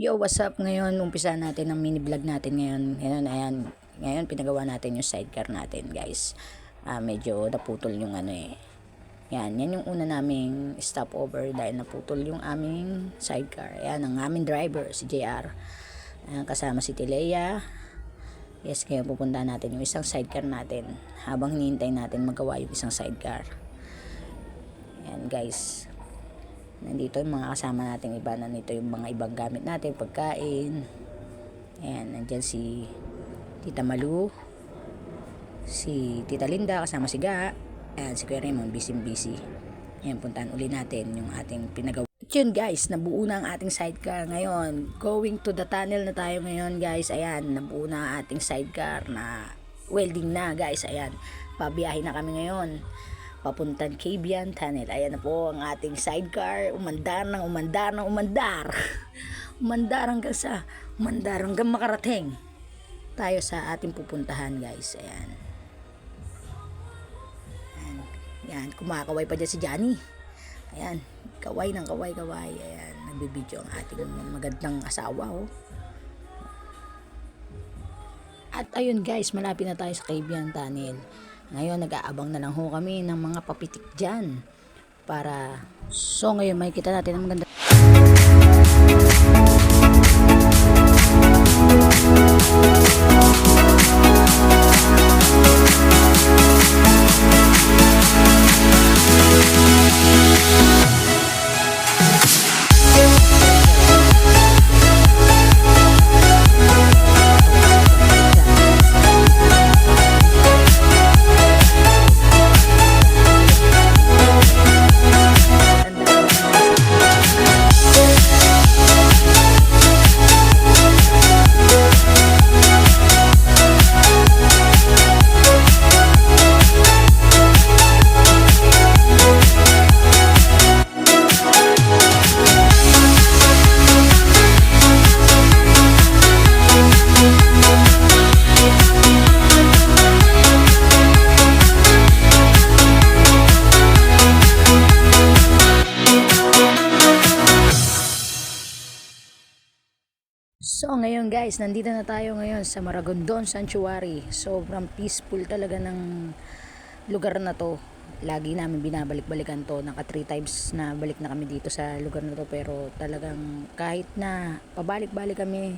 Yo, what's up? Ngayon, umpisa natin ang mini vlog natin ngayon. Ngayon, ayan. Ngayon, pinagawa natin yung sidecar natin, guys. Medyo naputol yung ano eh. Yan yung una naming stopover dahil naputol yung aming sidecar. Ayan, ang aming driver, si JR. Ayan, kasama si Tilea. Yes, ngayon pupunta natin yung isang sidecar natin. Habang hinihintay natin magawa yung isang sidecar. Ayan, guys. Nandito yung mga kasama nating iba, nandito yung mga ibang gamit natin, pagkain. Ayan, nandyan si Tita Malu, si Tita Linda, kasama si Ga. Ayan, si Kuya Raymond, busy. Ayan, puntahan uli natin yung ating pinagawa. At yun guys, nabuo na ang ating sidecar ngayon. Going to the tunnel na tayo ngayon guys. Ayan, nabuo na ang ating sidecar na welding na guys. Ayan, pabiyahe na kami ngayon papuntang Cabian Tunnel. Ayan na po ang ating sidecar. Umandar. umandar hanggang makarating tayo sa ating pupuntahan guys. Ayan. Ayan, kumakaway pa dyan si Johnny. Ayan, kaway. Ayan, nagbibideo ang ating magandang asawa oh. At ayun guys, malapit na tayo sa Cabian Tunnel. Ngayon, nag-aabang na lang ho kami ng mga papitik dyan. So, ngayon, makikita natin ang maganda. So ngayon guys, nandito na tayo ngayon sa Maragondon Sanctuary. Sobrang peaceful talaga ng lugar na to. Lagi namin binabalik-balikan to. Naka 3 times na balik na kami dito sa lugar na to. Pero talagang kahit na pabalik-balik kami,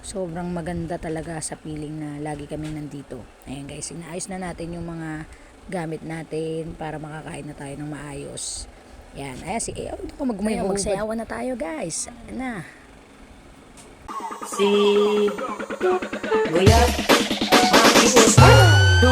sobrang maganda talaga sa feeling na lagi kami nandito. Ayan guys, inaayos na natin yung mga gamit natin para makakain na tayo ng maayos. Ayan, ayan si Eo. Magsayawan na tayo guys. Ayan na. Si Goyat Makikos Do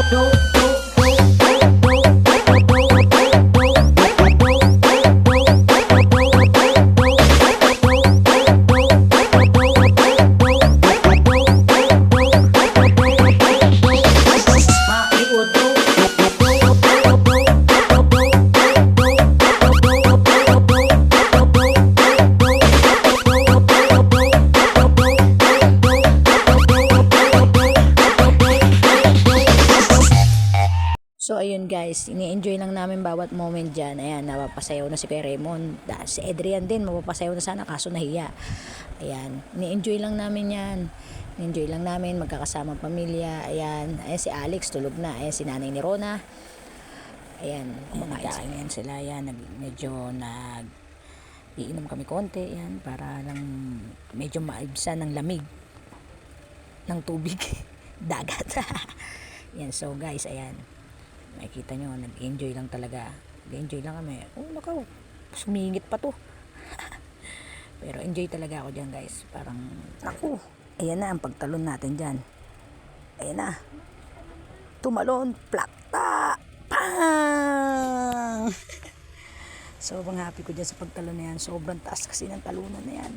So ayun guys, ini-enjoy lang namin bawat moment dyan. Ayan, napapasayaw na si Kuya Raymond. Si Adrian din, mapapasayaw na sana kaso nahiya. Ayan, ini-enjoy lang namin yan. Ini-enjoy lang namin, magkakasama pamilya. Ayan, ayan si Alex, tulog na. Ayan si nanay ni Rona. Ayan, kumakain sila. Ayan, medyo iinom kami konti. Ayan, para lang medyo maibsan ng lamig ng tubig. Dagat. Ayan, so guys, ayan. Makikita nyo, nag-enjoy lang talaga. Nag-enjoy lang kami. Oh, nakaw, sumingit pa to. Pero enjoy talaga ako dyan guys. Parang, naku, ayan na ang pagtalon natin dyan. Ayan na. Tumalon, plakta, pang! Sobrang happy ko dyan sa pagtalon na yan. Sobrang taas kasi ng talunan na yan.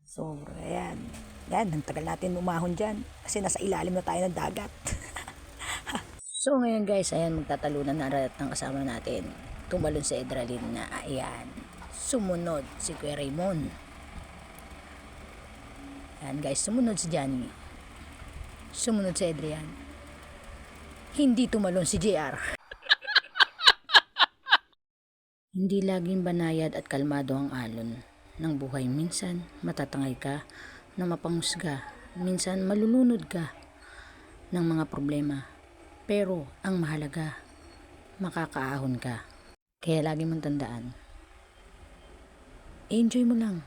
Sobrang, ayan. Yan, ang tagal natin umahon dyan. Kasi nasa ilalim na tayo ng dagat. So ngayon guys, ayan, magtatalunan na rin ng kasama natin. Tumalon si Edralyn na ayan. Sumunod si Kuya Raymond. Ayan guys, sumunod si Johnny. Sumunod si Adrian. Hindi tumalon si JR. Hindi laging banayad at kalmado ang alon. ng buhay. Minsan matatangay ka na mapanghusga, minsan malulunod ka ng mga problema, pero ang mahalaga, makakaahon ka. Kaya lagi mong tandaan, enjoy mo lang